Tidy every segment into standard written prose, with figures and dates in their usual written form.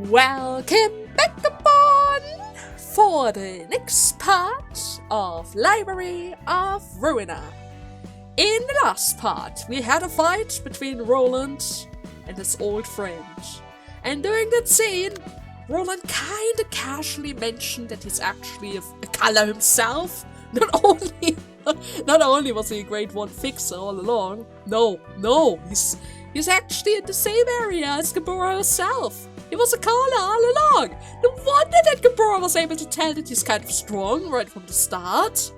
Welcome back upon for the next part of Library of Ruina. In the last part, we had a fight between Roland and his old friend. And during that scene, Roland kinda casually mentioned that he's actually a color himself. Not only was he a grade 1 fixer all along, no, he's actually in the same area as Gabora herself. He was a caller all along. No wonder that Gabora was able to tell that he's kind of strong right from the start.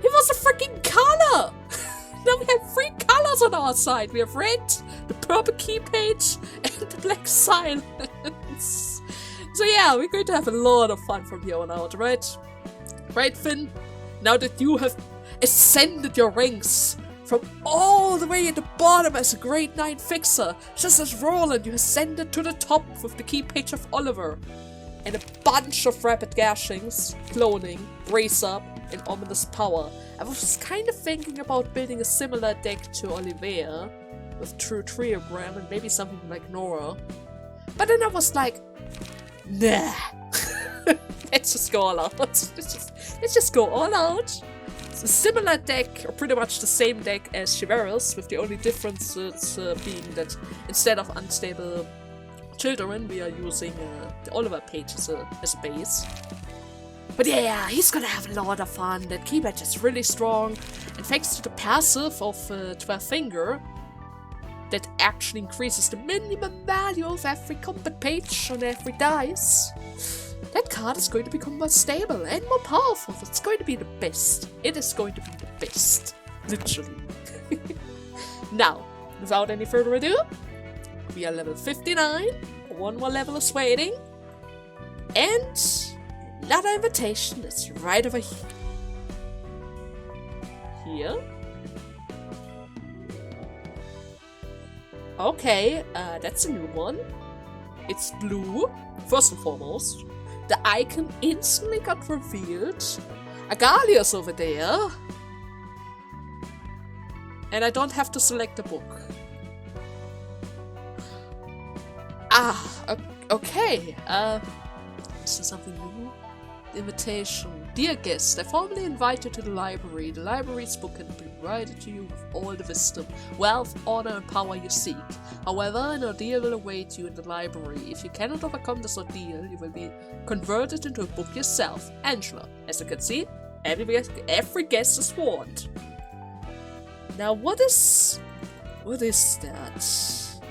He was a freaking color! Now we have 3 colors on our side. We have red, the purple key page, and the black silence. So yeah, we're going to have a lot of fun from here on out, right? Right, Finn? Now that you have ascended your ranks from all the way at the bottom as a grade 9 fixer, just as Roland, you ascended to the top with the key page of Oliver. And a bunch of rapid gashings, cloning, brace up, and ominous power. I was kind of thinking about building a similar deck to Olivia, with true triogram and maybe something like Nora. But then I was like, nah. Let's just go all out. Let's just go all out. It's a similar deck, or pretty much the same deck as Chivalrous, with the only differences being that instead of unstable children, we are using the Oliver page as a base. But yeah, he's gonna have a lot of fun. That key page is really strong, and thanks to the passive of 12 Finger, that actually increases the minimum value of every combat page on every dice. That card is going to become more stable and more powerful. It's going to be the best. It is going to be the best. Literally. Now, without any further ado, we are level 59. One more level is waiting. And another invitation is right over here. Here? Okay, that's a new one. It's blue, first and foremost. The icon instantly got revealed. Agalia's over there. And I don't have to select a book. Okay. Is there something new? Invitation. Dear guest, I formally invite you to the library. The library's book can be provided to you with all the wisdom, wealth, honor, and power you seek. However, an ordeal will await you in the library. If you cannot overcome this ordeal, you will be converted into a book yourself. Angela. As you can see, every guest is warned. Now, what is that?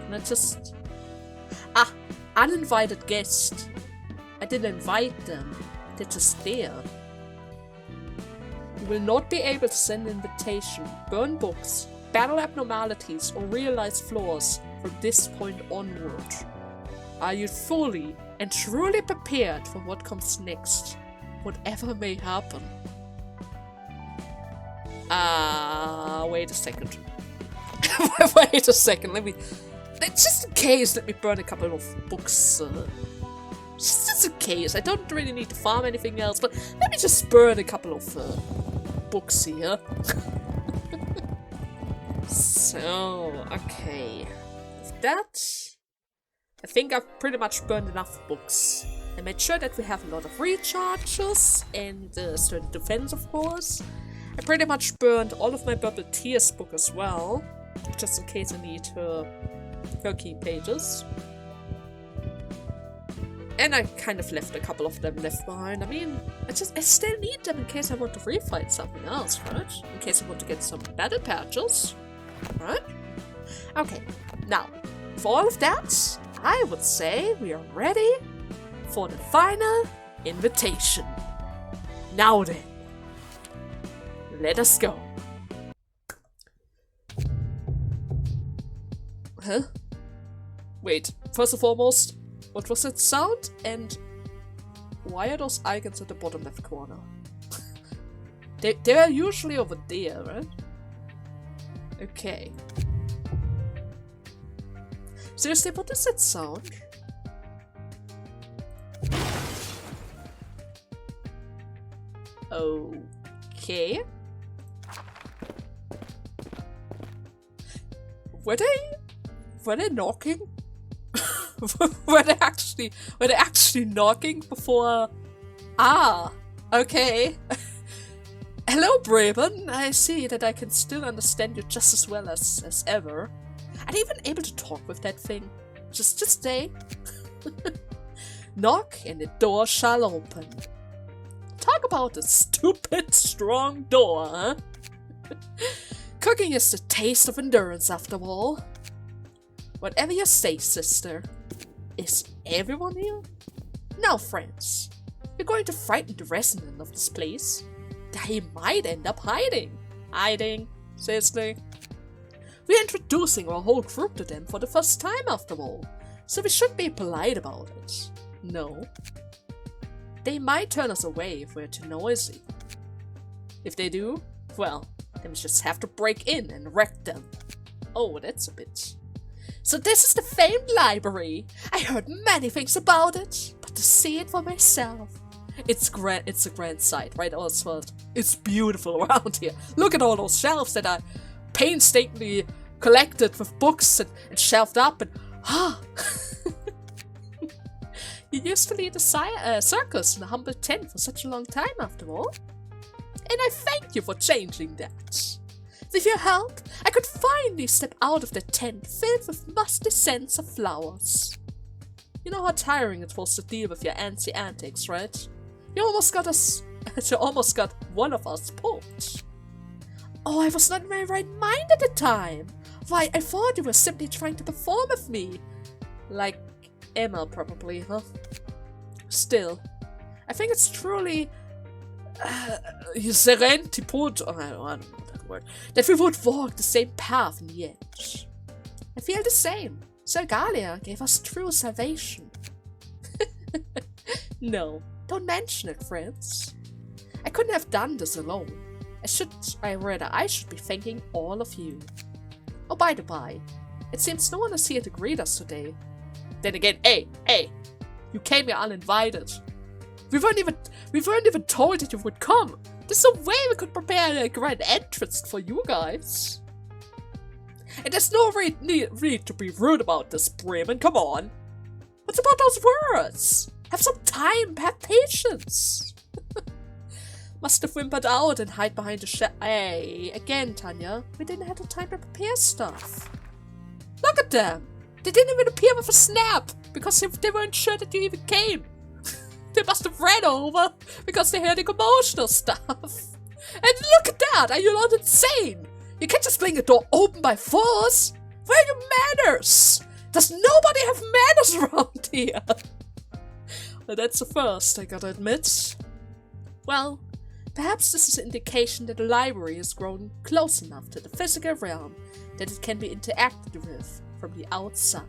Can I just... uninvited guest. I didn't invite them. They're just there. You will not be able to send an invitation, burn books, battle abnormalities, or realize flaws from this point onward. Are you fully and truly prepared for what comes next, whatever may happen? Wait a second. Wait a second, just in case, let me burn a couple of books. Just in case, I don't really need to farm anything else, but let me just burn a couple of books here. So, okay. With that, I think I've pretty much burned enough books. I made sure that we have a lot of recharges and sturdy defense, of course. I pretty much burned all of my Bubble Tears book as well, just in case I need her key pages. And I kind of left a couple of them left behind. I mean, I still need them in case I want to refight something else, right? In case I want to get some battle patches, right? Okay, now, for all of that, I would say we are ready for the final invitation. Now then, let us go. Huh? Wait, first and foremost, what was that sound? And why are those icons at the bottom left corner? they are usually over there, right? Okay. Seriously, what is that sound? Okay. Were they knocking? Were they actually they actually knocking before? Ah, okay. Hello, Braben. I see that I can still understand you just as well as ever. Are you even able to talk with that thing? Just stay. Knock and the door shall open. Talk about a stupid strong door, huh? Cooking is the taste of endurance after all. Whatever you say, sister. Is everyone here? Now, friends, we're going to frighten the resident of this place. He might end up hiding. Hiding, seriously. We're introducing our whole group to them for the first time after all, so we should be polite about it. No. They might turn us away if we're too noisy. If they do, well, then we just have to break in and wreck them. Oh, that's a bit. So this is the famed library. I heard many things about it, but to see it for myself. It's a grand sight, right, Oswald? It's beautiful around here. Look at all those shelves that are painstakingly collected with books and shelved up and You used to lead a circus in a humble tent for such a long time after all. And I thank you for changing that. With your help, I could finally step out of the tent filled with musty scents of flowers. You know how tiring it was to deal with your auntie antics, right? You almost got one of us poked. Oh, I was not in my right mind at the time. Why, I thought you were simply trying to perform with me. Like Emma, probably, huh? Still, I think it's truly serendipitous, I don't know that word, that we would walk the same path in the end. I feel the same. Sir Galia gave us true salvation. No, don't mention it, friends. I couldn't have done this alone. I should be thanking all of you. Oh, by the by, it seems no one is here to greet us today. Then again, hey, you came here uninvited. We weren't even told that you would come. There's no way we could prepare a grand entrance for you guys. And there's no need to be rude about this, Bremen. Come on. What's about those words? Have some time. Have patience. Must have whimpered out and hide behind the Hey, again, Tanya. We didn't have the time to prepare stuff. Look at them. They didn't even appear with a snap because they weren't sure that you even came. They must have ran over because they heard the commotional stuff. And look at that. Are you not insane? You can't just fling a door open by force. Where are your manners? Does nobody have manners around here? Well, that's the first, I gotta admit. Well, perhaps this is an indication that the library has grown close enough to the physical realm that it can be interacted with from the outside.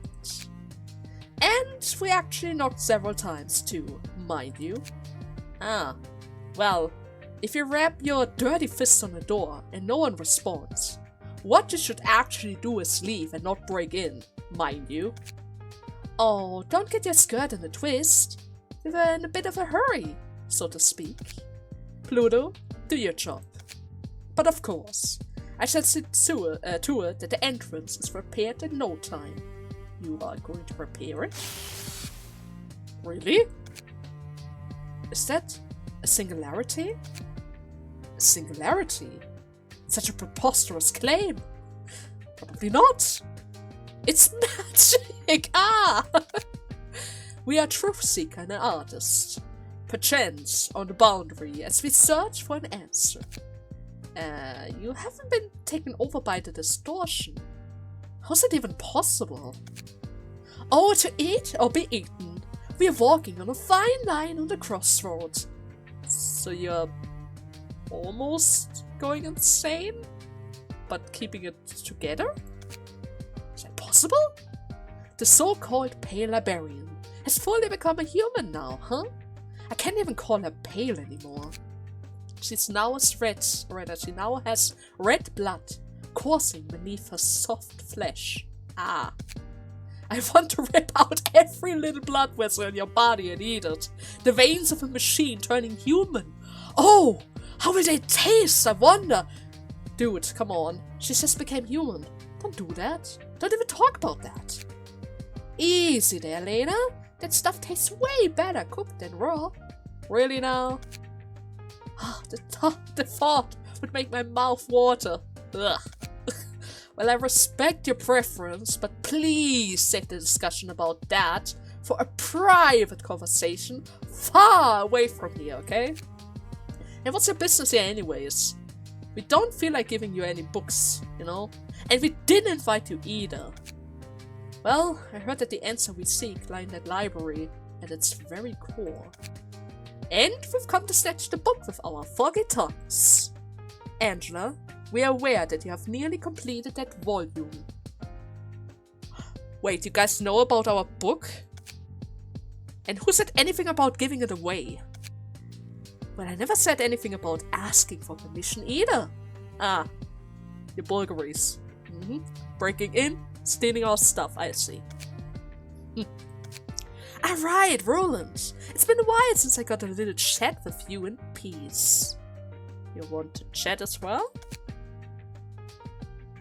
And we actually knocked several times too, mind you. Ah, well, if you rap your dirty fist on the door and no one responds, what you should actually do is leave and not break in, mind you. Oh, don't get your skirt in a twist. We were in a bit of a hurry, so to speak. Pluto, do your job. But of course, I shall see to it that the entrance is repaired in no time. You are going to repair it? Really? Is that a singularity? A singularity? Such a preposterous claim! Probably not! It's magic! Ah! We are truth seeker and an artist. Perchance on the boundary as we search for an answer. You haven't been taken over by the distortion. How's it even possible? Oh, to eat or be eaten. We are walking on a fine line on the crossroad. So you're almost going insane? But keeping it together? Is that possible? The so-called pale librarian has fully become a human now, huh? I can't even call her pale anymore. She now has red blood coursing beneath her soft flesh. Ah. I want to rip out every little blood vessel in your body and eat it. The veins of a machine turning human. Oh, how will they taste, I wonder? Dude, come on. She just became human. Don't do that. Don't even talk about that. Easy there, Lena. That stuff tastes way better cooked than raw. Really now? The thought would make my mouth water. Ugh. Well, I respect your preference, but please save the discussion about that for a private conversation far away from here, okay? And what's your business here anyways? We don't feel like giving you any books, you know? And we didn't invite you either. Well, I heard that the answer we seek lie in that library at its very core. And we've come to snatch the book with our foggy tongues. Angela, we are aware that you have nearly completed that volume. Wait, you guys know about our book? And who said anything about giving it away? Well, I never said anything about asking for permission either. Ah, your burglaries. Breaking in, stealing our stuff, I see. Alright, Roland. It's been a while since I got a little chat with you in peace. You want to chat as well?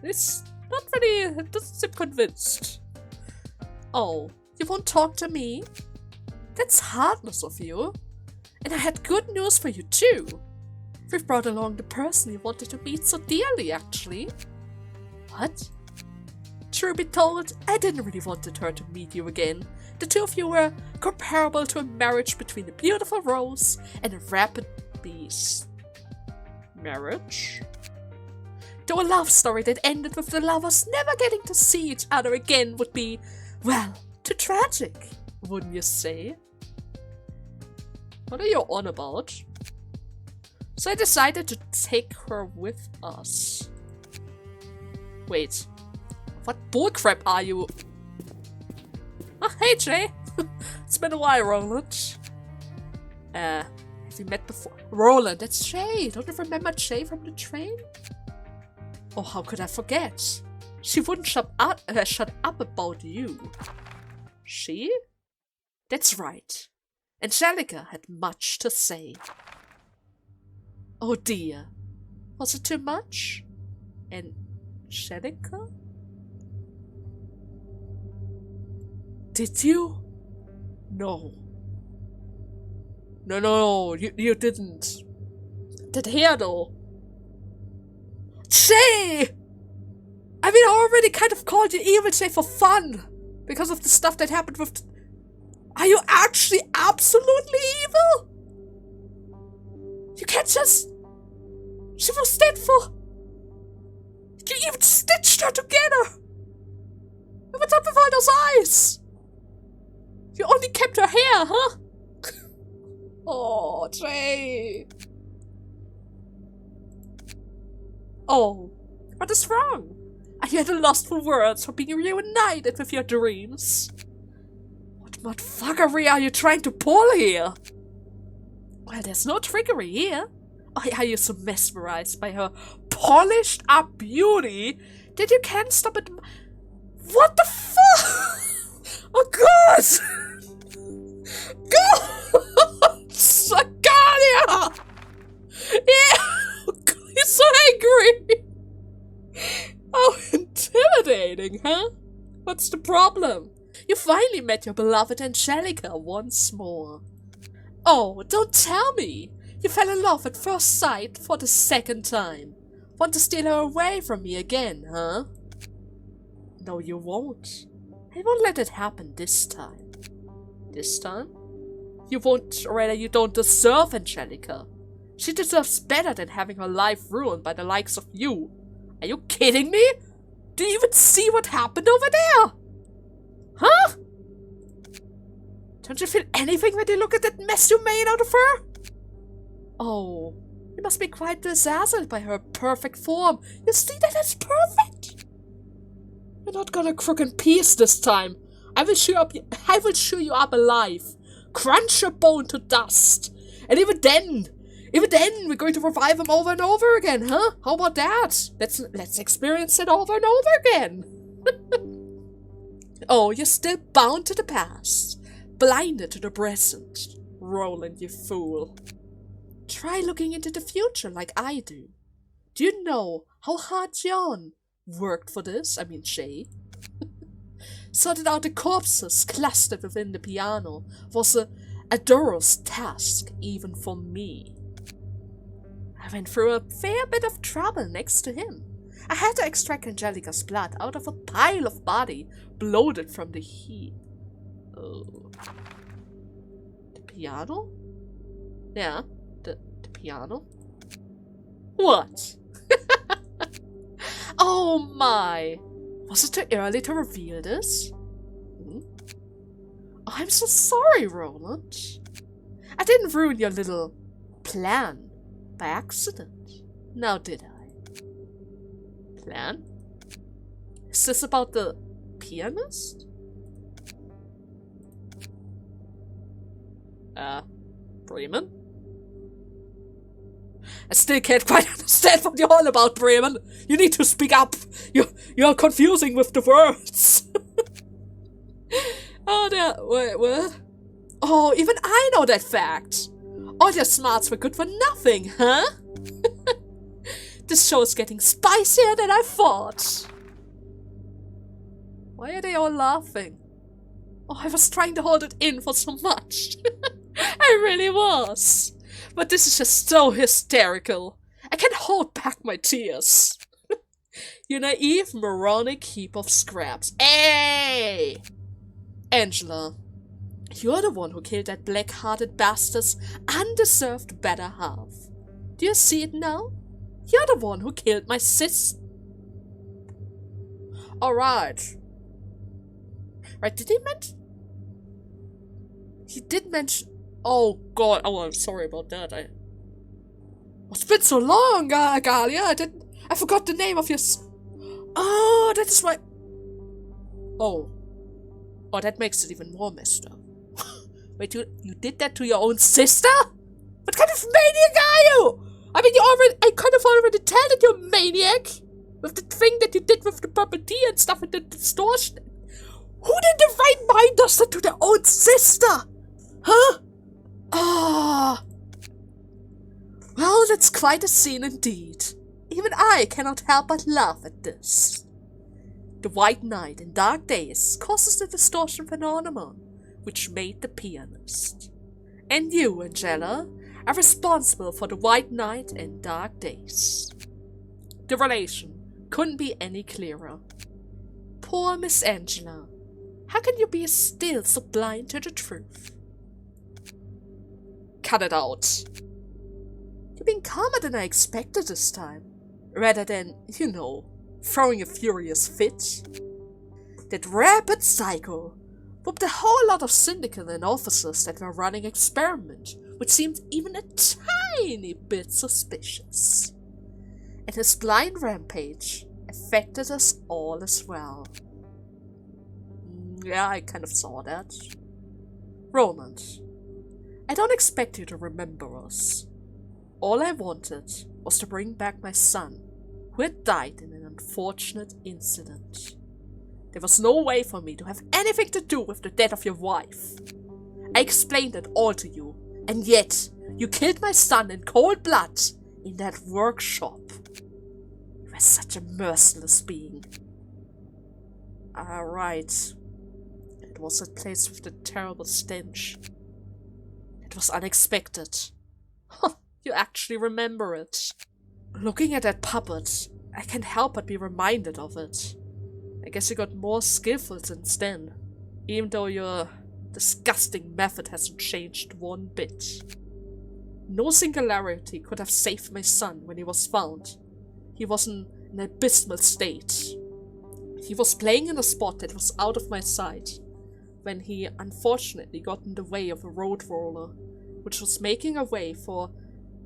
It's not really... It doesn't seem convinced. Oh, you won't talk to me? That's heartless of you. And I had good news for you too. We've brought along the person you wanted to meet so dearly, actually. What? Truth be told, I didn't really wanted her to meet you again. The two of you were comparable to a marriage between a beautiful rose and a rabid beast. Marriage? Though a love story that ended with the lovers never getting to see each other again would be, well, too tragic, wouldn't you say? What are you on about? So I decided to take her with us. Wait, what bullcrap are you? Oh, hey Jay! It's been a while, Roland. Have we met before? Roland, that's Jay! Don't you remember Jay from the train? Oh, how could I forget? She wouldn't shut up about you. She? That's right. Angelica had much to say. Oh dear. Was it too much? Angelica? Did you? No. No, you didn't. That hair though. Jay! I mean, I already kind of called you evil Jay for fun. Because of the stuff that happened with... Are you actually absolutely evil? You can't just... She was dead for... You even stitched her together. And what's up with all those eyes? You only kept her hair, huh? Oh, Jay. Oh, what is wrong? Are you at a loss for words for being reunited with your dreams? What motherfuckery are you trying to pull here? Well, there's no trickery here. Or are you so mesmerized by her polished up beauty that you can't stop it? What the fuck? Oh god! God! Sagalia! Yeah! He's so angry! Oh, intimidating, huh? What's the problem? You finally met your beloved Angelica once more. Oh, don't tell me! You fell in love at first sight for the second time. Want to steal her away from me again, huh? No, you won't. I won't let it happen this time. This time? You won't, or rather you don't deserve Angelica. She deserves better than having her life ruined by the likes of you. Are you kidding me? Do you even see what happened over there? Huh? Don't you feel anything when you look at that mess you made out of her? Oh, you must be quite dazzled by her perfect form. You see that it's perfect? You're not gonna crook in peace this time. I will chew you up alive. Crunch your bone to dust. And even then, we're going to revive him over and over again, huh? How about that? Let's experience it over and over again. Oh, you're still bound to the past. Blinded to the present. Roland, you fool. Try looking into the future like I do. Do you know how hard John worked for this? I mean, Shay. sorting out the corpses clustered within the piano was a arduous task even for me. I went through a fair bit of trouble next to him. I had to extract Angelica's blood out of a pile of body bloated from the heat. Oh. The piano? Yeah, the piano. What? Oh my! Was it too early to reveal this? I'm so sorry, Roland. I didn't ruin your little plan by accident, now did I? Plan? Is this about the pianist? Bremen? I still can't quite understand what you're all about, Bremen. You need to speak up. You're confusing with the words. What? Oh, even I know that fact. All your smarts were good for nothing, huh? This show is getting spicier than I thought. Why are they all laughing? Oh, I was trying to hold it in for so much. I really was. But this is just so hysterical. I can't hold back my tears. You naive, moronic heap of scraps. Hey! Angela, you're the one who killed that black-hearted bastard's undeserved better half. Do you see it now? You're the one who killed my sis. Alright. Right, did he mention? He did mention... Oh god, oh I'm sorry about that. It's been so long, Galia. I forgot the name of your... Oh, that is why... Oh, that makes it even more messed up. Wait, you did that to your own sister? What kind of maniac are you? I mean, I kind of already tell that you're a maniac. With the thing that you did with the puppeteer and stuff and the distortion. Who in the right mind does that to their own sister? Huh? Ah. Well, that's quite a scene indeed. Even I cannot help but laugh at this. The white night in dark days causes the distortion phenomenon, which made the pianist. And you, Angela, are responsible for the white night and dark days. The relation couldn't be any clearer. Poor Miss Angela. How can you be still so blind to the truth? Cut it out. You've been calmer than I expected this time. Rather than, throwing a furious fit. That rapid psycho whooped a whole lot of syndicate and officers that were running experiment, which seemed even a tiny bit suspicious. And his blind rampage affected us all as well. Yeah, I kind of saw that. Roland, I don't expect you to remember us. All I wanted was to bring back my son, who had died in an unfortunate incident. There was no way for me to have anything to do with the death of your wife. I explained it all to you, and yet you killed my son in cold blood in that workshop. You were such a merciless being. Right. It was that place with the terrible stench. It was unexpected. You actually remember it. Looking at that puppet, I can't help but be reminded of it. I guess you got more skillful since then, even though your disgusting method hasn't changed one bit. No singularity could have saved my son when he was found. He was in an abysmal state. He was playing in a spot that was out of my sight, when he unfortunately got in the way of a road roller, which was making a way for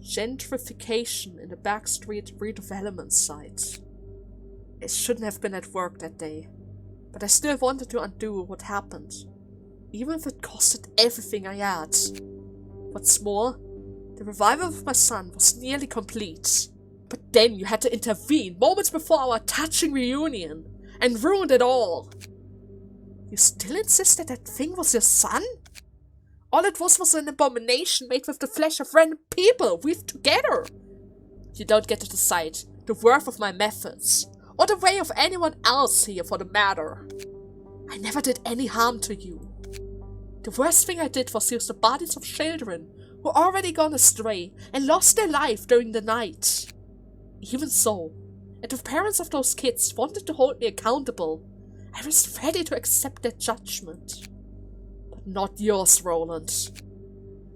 gentrification in the backstreet redevelopment site. I shouldn't have been at work that day, but I still wanted to undo what happened, even if it costed everything I had. What's more, the revival of my son was nearly complete, but then you had to intervene moments before our touching reunion, and ruined it all. You still insist that that thing was your son? All it was an abomination made with the flesh of random people weaved together. You don't get to decide the worth of my methods, or the way of anyone else here for the matter. I never did any harm to you. The worst thing I did was use the bodies of children who already gone astray and lost their life during the night. Even so, if the parents of those kids wanted to hold me accountable, I was ready to accept their judgment. But not yours, Roland.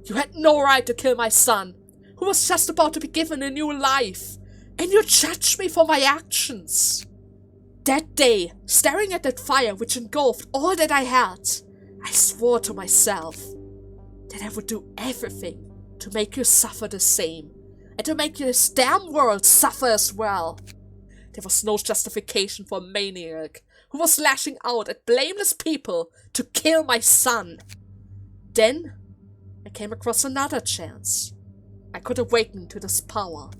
You had no right to kill my son, who was just about to be given a new life, and you judged me for my actions. That day, staring at that fire which engulfed all that I had, I swore to myself that I would do everything to make you suffer the same, and to make this damn world suffer as well. There was no justification for a maniac who was lashing out at blameless people to kill my son. Then, I came across another chance. I could awaken to this power.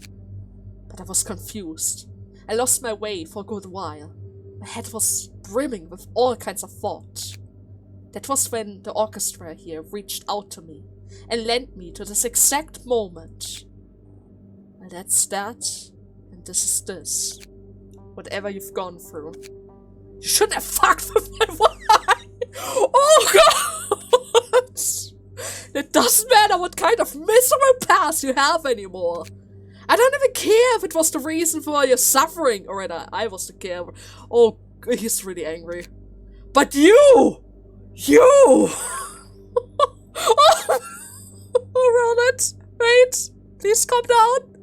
But I was confused. I lost my way for a good while. My head was brimming with all kinds of thought. That was when the orchestra here reached out to me and led me to this exact moment. Well, that's that, and this is this. Whatever you've gone through. You shouldn't have fucked with my wife! Oh god! It doesn't matter what kind of miserable past you have anymore. I don't even care if it was the reason for your suffering, or rather, I was the care. Oh, he's really angry. But you! Oh, Roland, wait, please calm down.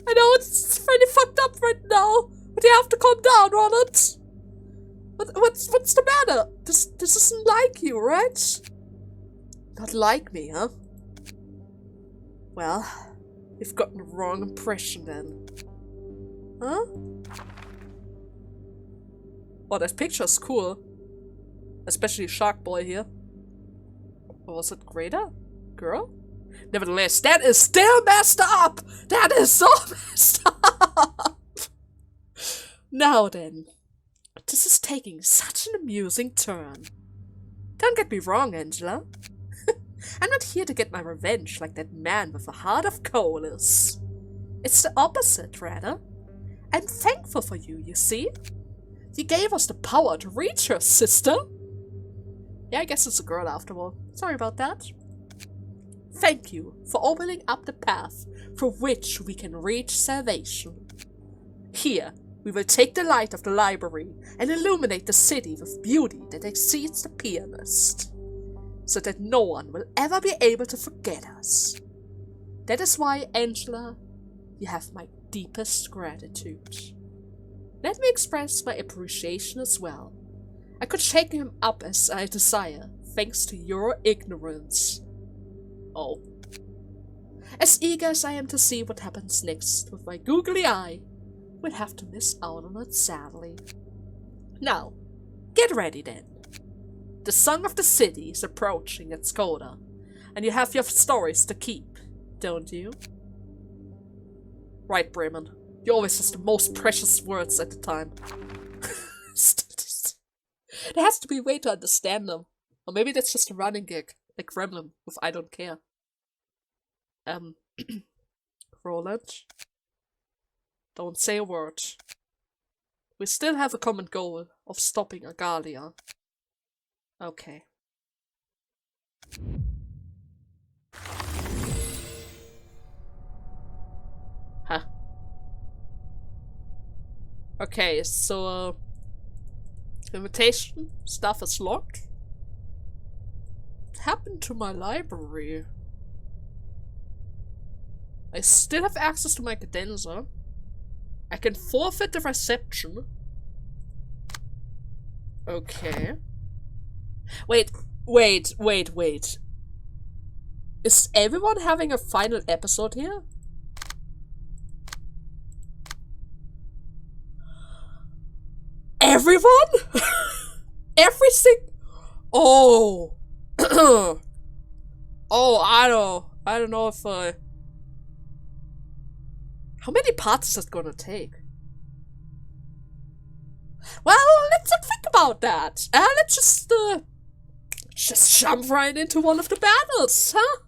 I know it's really fucked up right now, but you have to calm down, Roland. What's the matter? This isn't like you, right? Not like me, huh? Well, you've gotten the wrong impression then. Huh? Oh, that picture's cool. Especially Shark Boy here. Or was it Greta? Girl? Nevertheless, that is still messed up! That is so messed up! Now then. This is taking such an amusing turn. Don't get me wrong, Angela. I'm not here to get my revenge like that man with a heart of coal is. It's the opposite, rather. I'm thankful for you, you see? You gave us the power to reach her, sister. Yeah, I guess it's a girl after all. Sorry about that. Thank you for opening up the path through which we can reach salvation. Here, we will take the light of the library and illuminate the city with beauty that exceeds the pianist, so that no one will ever be able to forget us. That is why, Angela, you have my deepest gratitude. Let me express my appreciation as well. I could shake him up as I desire, thanks to your ignorance. Oh. As eager as I am to see what happens next with my googly eye, we'll have to miss out on it sadly. Now, get ready then. The song of the city is approaching its coda, and you have your stories to keep, don't you? Right, Bremen. You always has the most precious words at the time. There has to be a way to understand them. Or maybe that's just a running gag, like Gremlin with I don't care. Roland? Don't say a word. We still have a common goal of stopping Agalia. Okay. Huh. Okay, so invitation stuff is locked. What happened to my library? I still have access to my cadenza. I can forfeit the reception. Okay. Wait. Is everyone having a final episode here? Everyone? Everything? Oh. Oh, I don't know if how many parts is that gonna take? Well, let's not think about that. Let's just jump right into one of the battles, huh?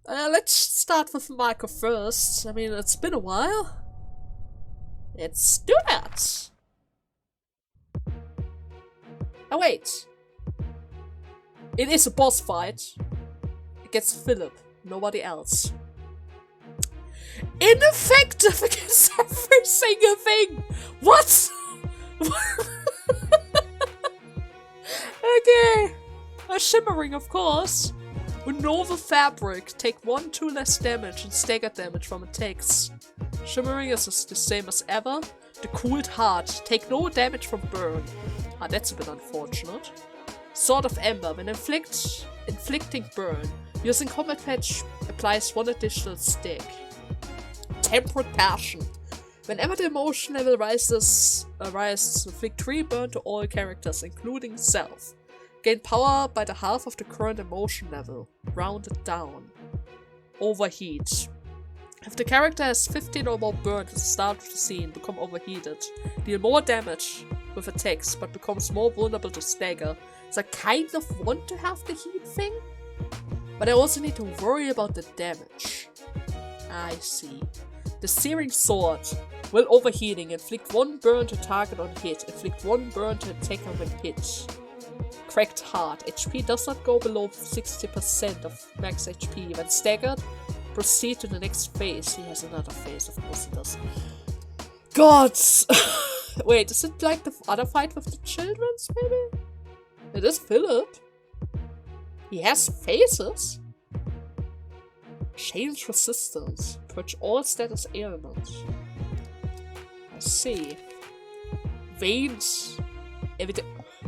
Let's start with Malkuth first. I mean, it's been a while. Let's do that. Oh wait. It is a boss fight. Against Philip. Nobody else. Ineffective against every single thing! What? Okay. A shimmering, of course. With Nova Fabric, take 1-2 less damage and stagger damage from attacks. Shimmering is the same as ever. The Cooled Heart, take no damage from burn. Ah, that's a bit unfortunate. Sword of Ember, when inflicting burn, using combat patch applies 1 additional stag. Temperate Passion. Whenever the emotion level rises, inflict 3 burn to all characters, including self. Gain power by the half of the current emotion level, rounded down. Overheat. If the character has 15 or more burn at the start of the scene, become overheated. Deal more damage with attacks, but becomes more vulnerable to stagger. So I kind of want to have the heat thing, but I also need to worry about the damage. I see. The Searing Sword. While overheating, inflict 1 burn to target on hit, inflict 1 burn to attacker when hit. Cracked Heart. HP does not go below 60% of max HP. When staggered, proceed to the next phase. He has another phase, of course he does. Gods! Wait, is it like the other fight with the children's, maybe? It is Philip. He has phases. Change resistance. Purge all status ailments. I see. Veins.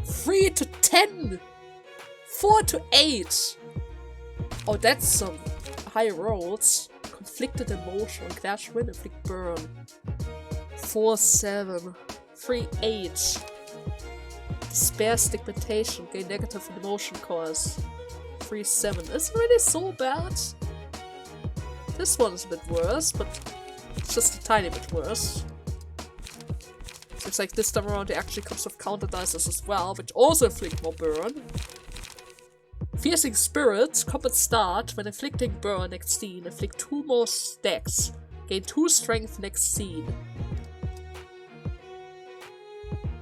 3 to 10. 4 to 8. Oh, that's some high rolls. Conflicted emotion. Clash win, inflict burn. 4-7. 3-8. Despair stigmatization. Gain negative emotion cause. 3-7. Isn't really so bad. This one is a bit worse, but it's just a tiny bit worse. Seems like this time around it actually comes with counter dices as well, which also inflict more burn. Piercing Spirits, combat start. When inflicting burn next scene, inflict 2 more stacks. Gain 2 strength next scene.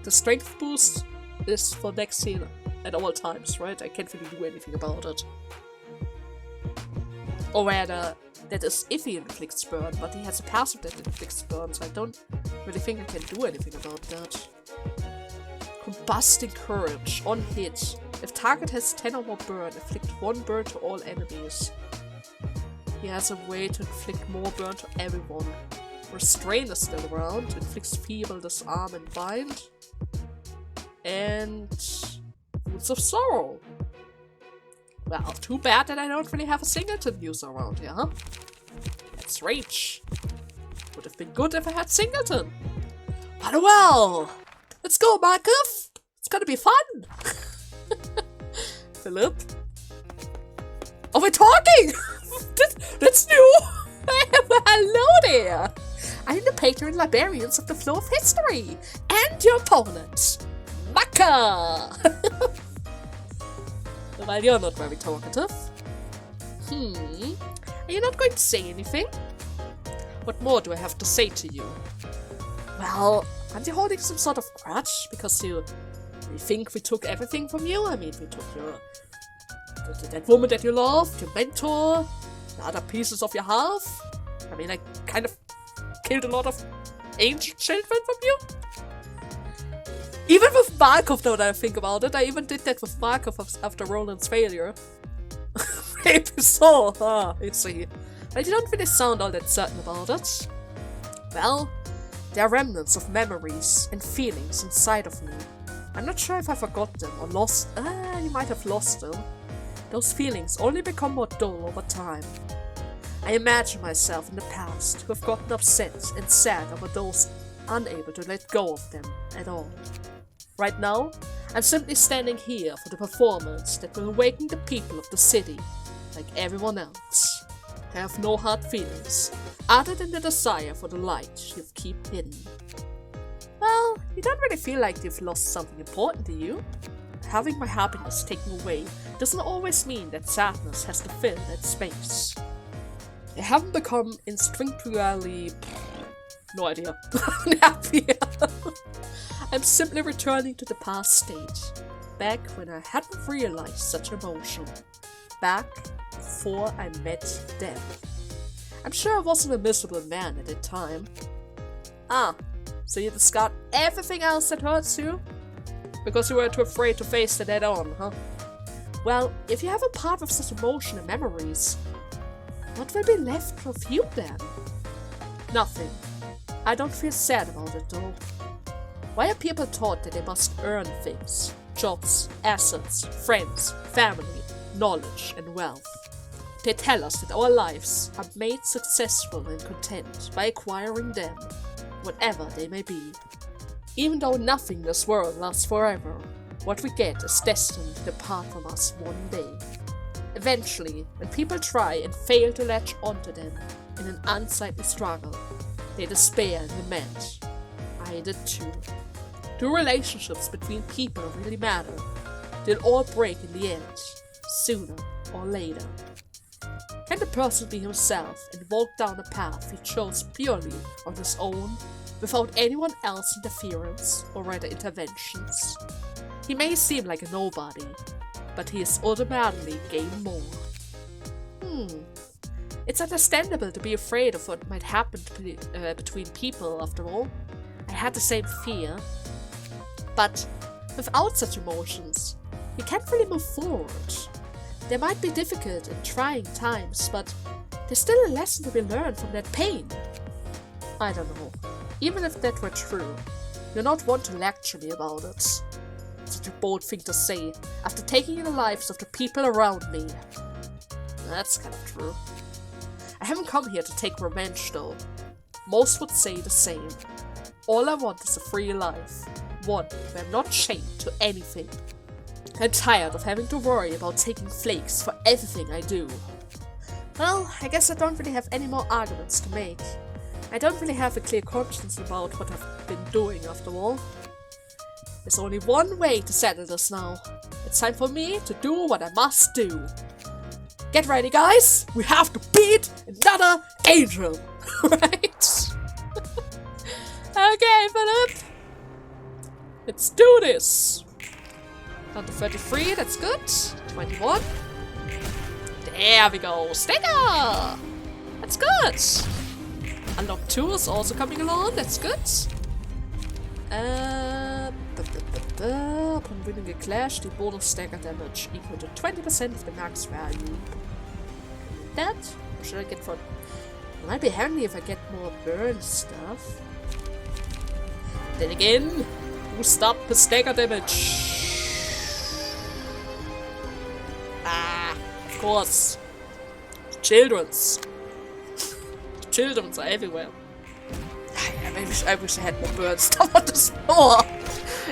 The strength boost is for next scene at all times, right? I can't really do anything about it. Or rather, that is if he inflicts burn, but he has a passive that inflicts burn, so I don't really think I can do anything about that. Combusting Courage. On hit. If target has 10 or more burn, inflict 1 burn to all enemies. He has a way to inflict more burn to everyone. Restrain is still around. Inflicts Feeble, Disarm, and Bind. And Wounds of Sorrow. Well, too bad that I don't really have a Singleton user around here, huh? That's Rage. Would have been good if I had Singleton. But well! Let's go, Malkuth! It's gonna be fun! Philip? Oh, we're talking! That's new! Hello there! I'm the patron librarians of the flow of history! And your opponent, Maka! Well, you're not very talkative. Are you not going to say anything? What more do I have to say to you? Well, aren't you holding some sort of grudge because you think we took everything from you? I mean, we took that woman that you loved, your mentor, the other pieces of your half. I mean, I kind of killed a lot of ancient children from you. Even with Malkuth, now that I think about it, I even did that with Malkuth after Roland's failure. Maybe so, you see. But you don't really sound all that certain about it. Well, there are remnants of memories and feelings inside of me. I'm not sure if I forgot them or lost. You might have lost them. Those feelings only become more dull over time. I imagine myself in the past who have gotten upset and sad over those unable to let go of them at all. Right now, I'm simply standing here for the performance that will awaken the people of the city, like everyone else. I have no hard feelings, other than the desire for the light you've kept hidden. Well, you don't really feel like you've lost something important, do you? Having my happiness taken away doesn't always mean that sadness has to fill that space. I haven't become instinctually... no idea. happy. I'm simply returning to the past state. back when I hadn't realized such emotion. Back before I met them. I'm sure I wasn't a miserable man at that time. Ah, so you discard everything else that hurts you? Because you were too afraid to face it head on, huh? Well, if you have a part of such emotion and memories, what will be left of you then? Nothing. I don't feel sad about it though. Why are people taught that they must earn things? Jobs, assets, friends, family, knowledge, and wealth. They tell us that our lives are made successful and content by acquiring them, whatever they may be. Even though nothing in this world lasts forever, what we get is destined to depart from us one day. Eventually, when people try and fail to latch onto them in an unsightly struggle, they despair and lament. I did too. Do relationships between people really matter? They'll all break in the end, sooner or later. Can the person be himself and walk down a path he chose purely on his own, without anyone else's interference or rather interventions? He may seem like a nobody, but he is automatically gained more. It's understandable to be afraid of what might happen between people, after all. I had the same fear. But without such emotions, you can't really move forward. They might be difficult and trying times, but there's still a lesson to be learned from that pain. I don't know. Even if that were true, you're not one to lecture me about it. Such a bold thing to say, after taking the lives of the people around me. That's kind of true. I haven't come here to take revenge though. Most would say the same. All I want is a free life. One where I'm not chained to anything. I'm tired of having to worry about taking flakes for everything I do. Well, I guess I don't really have any more arguments to make. I don't really have a clear conscience about what I've been doing after all. There's only one way to settle this now. It's time for me to do what I must do. Get ready, guys! We have to beat another angel! Right? Okay, Philip! Let's do this! Down to 33, that's good. 21. There we go! Sticker! That's good! Unlock 2 is also coming along, that's good. Upon winning a clash, the bonus stagger damage equal to 20% of the max value. That? Or should I get for... It might be handy if I get more burn stuff. Then again, boost up the stagger damage. Ah, of course. Children's. Children's are everywhere. I wish I had more burn stuff on this floor.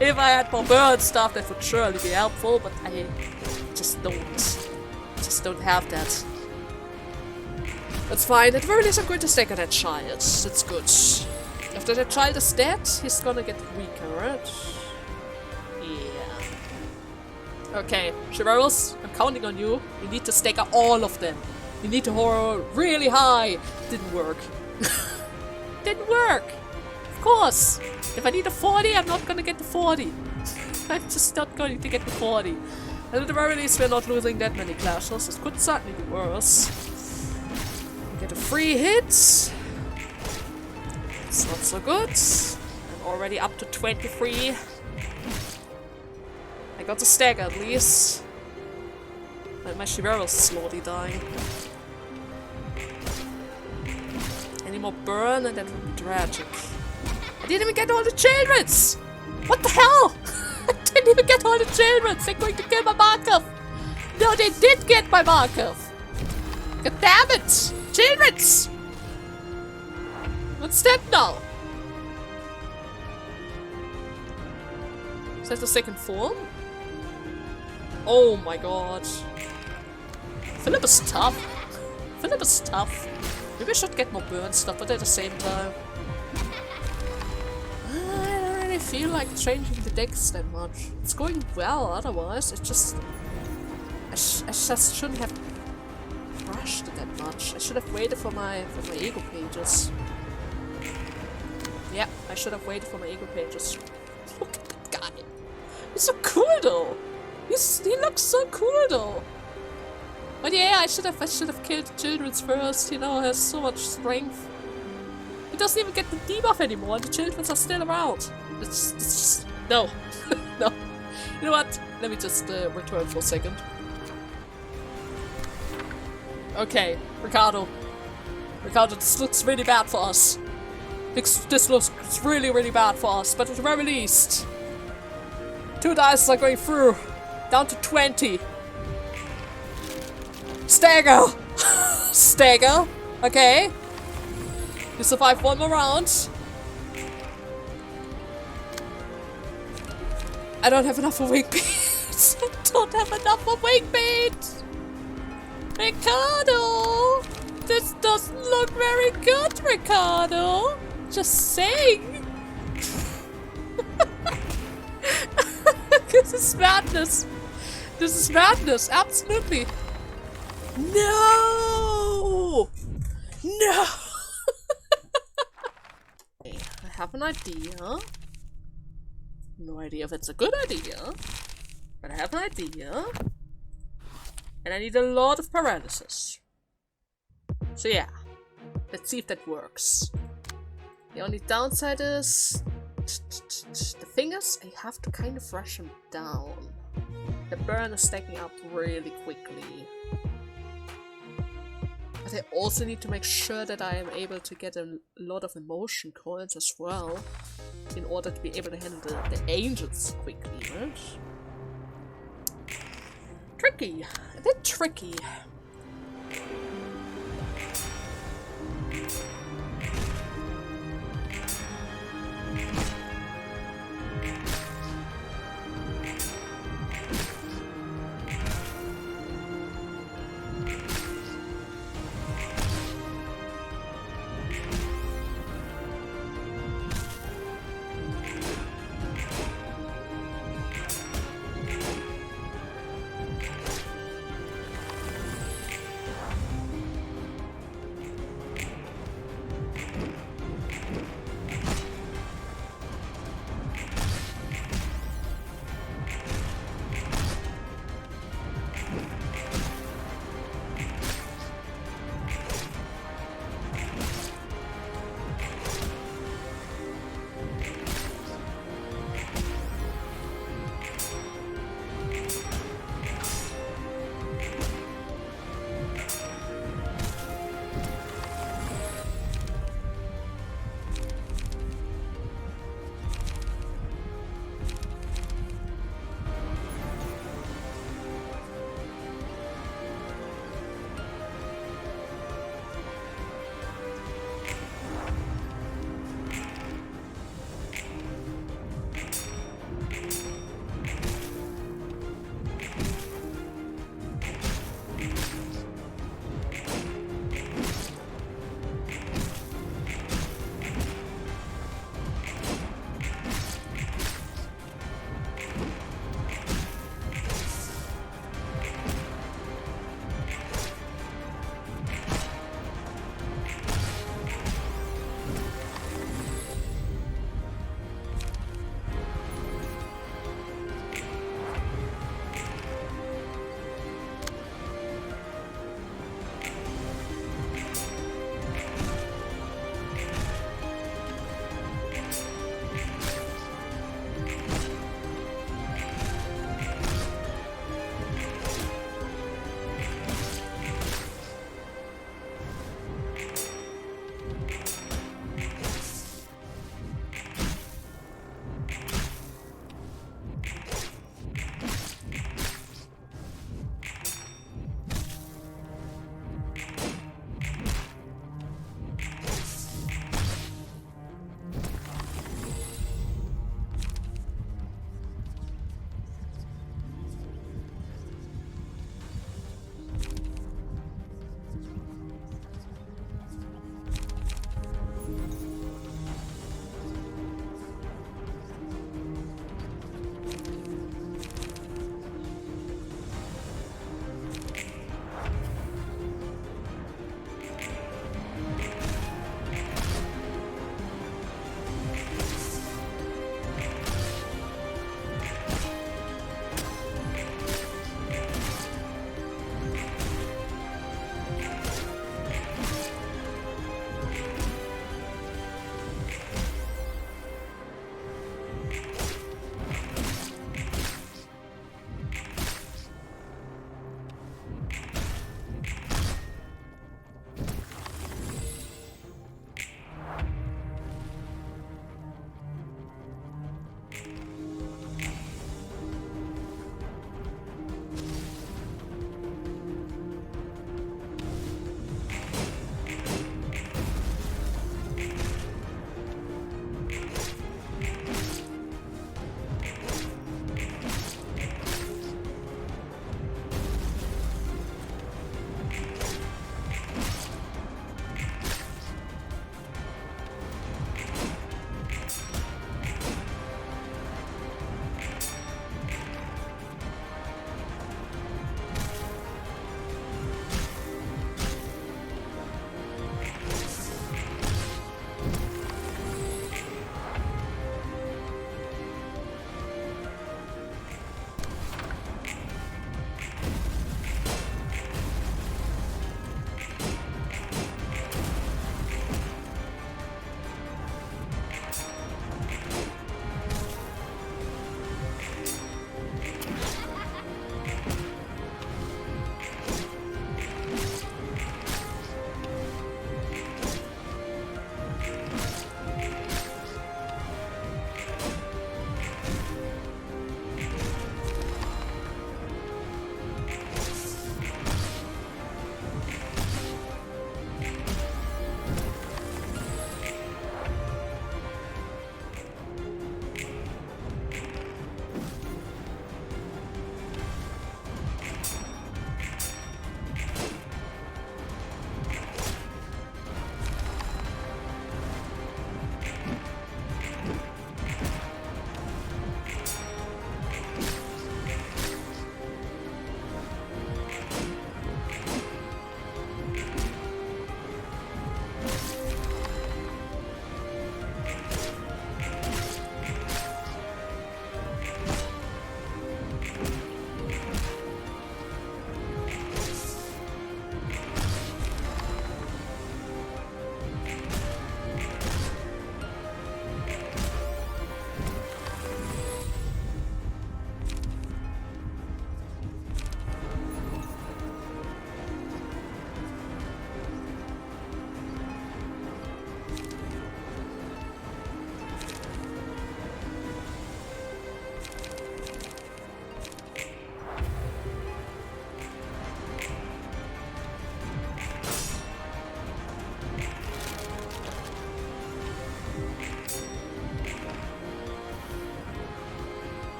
If I had more burn stuff, that would surely be helpful, but I just don't have that. That's fine. At the very least, I'm going to stagger that child. That's good. After that child is dead, he's gonna get weaker, right? Yeah. Okay, Chivalrous, I'm counting on you. You need to stagger all of them. You need to roll really high. Didn't work. Didn't work. Of course. If I need a 40, I'm not gonna get the 40. I'm just not going to get the 40. And at the very least, we're not losing that many clashes. It could certainly be worse. Get a free hit. It's not so good. I'm already up to 23. I got the stagger at least. But my Chivalrous is slowly dying. Any more burn and that would be tragic. I didn't even get all the children's! What the hell? I didn't even get all the children's! They're going to kill my Malkuth! No, they did get my Malkuth! God damn it! Children's! What's that now? Is that the second form? Oh my god. Philip is tough. Philip is tough. Maybe I should get more burn stuff, but at the same time. I don't really feel like changing the decks that much. It's going well otherwise, it's just... I just shouldn't have rushed it that much. I should have waited for my ego pages. Yeah, I should have waited for my ego pages. Look at that guy. He's so cool though. He looks so cool though. But yeah, I should have killed the children's first. You know, has so much strength. He doesn't even get the debuff anymore. The children's are still around. It's just no, no. You know what? Let me just return for a second. Okay, Ricardo. Ricardo, this looks really bad for us. This looks really, really bad for us. But at the very least, 2 dice are going through. Down to 20. Stagger! Stagger. Okay. You survive 1 more round. I don't have enough for wing beat. I don't have enough for wing beat. Ricardo! This doesn't look very good, Ricardo. Just saying. This is madness. This is madness, absolutely. No! No! I have an idea. No idea if it's a good idea. But I have an idea. And I need a lot of paralysis. So yeah. Let's see if that works. The only downside is... the thing is, I have to kind of rush him down. The burn is stacking up really quickly. But I also need to make sure that I am able to get a lot of emotion coins as well. In order to be able to handle the angels quickly, right? Tricky. A bit tricky.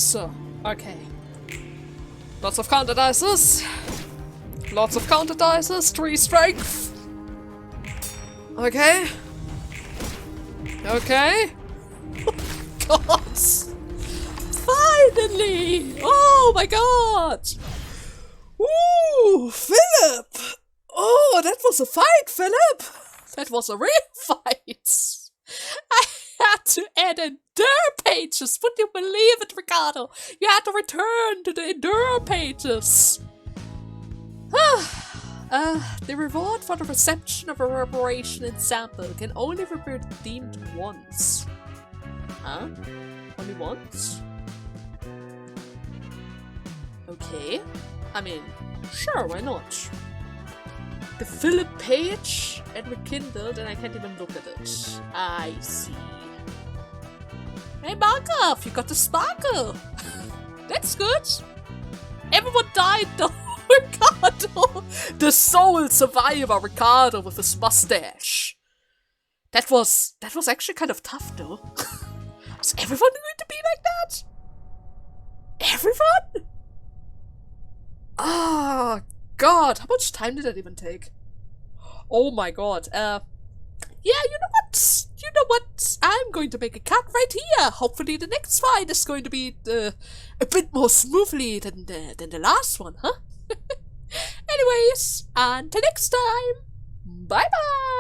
So, okay. Lots of counter dices. Lots of counter dices. 3 strength. Okay. Okay. God. Finally! Oh my god! Ooh, Philip! Oh, that was a fight, Philip! That was a real fight! I had to add endure pages! Would you believe it, Ricardo? You had to return to the endure pages! The reward for the reception of a reparation ensample can only be redeemed once. Huh? Only once? Okay. I mean, sure, why not? The Philip page and rekindled, and I can't even look at it. I see. Hey, Malkuth, you got the sparkle. That's good. Everyone died though. Ricardo, the sole survivor, Ricardo with his mustache. That was actually kind of tough though. Is everyone going to be like that? Everyone? Ah, God, how much time did that even take? Oh my god, yeah, you know what? You know what? I'm going to make a cut right here. Hopefully the next fight is going to be a bit more smoothly than the last one, huh? Anyways, until next time, bye-bye!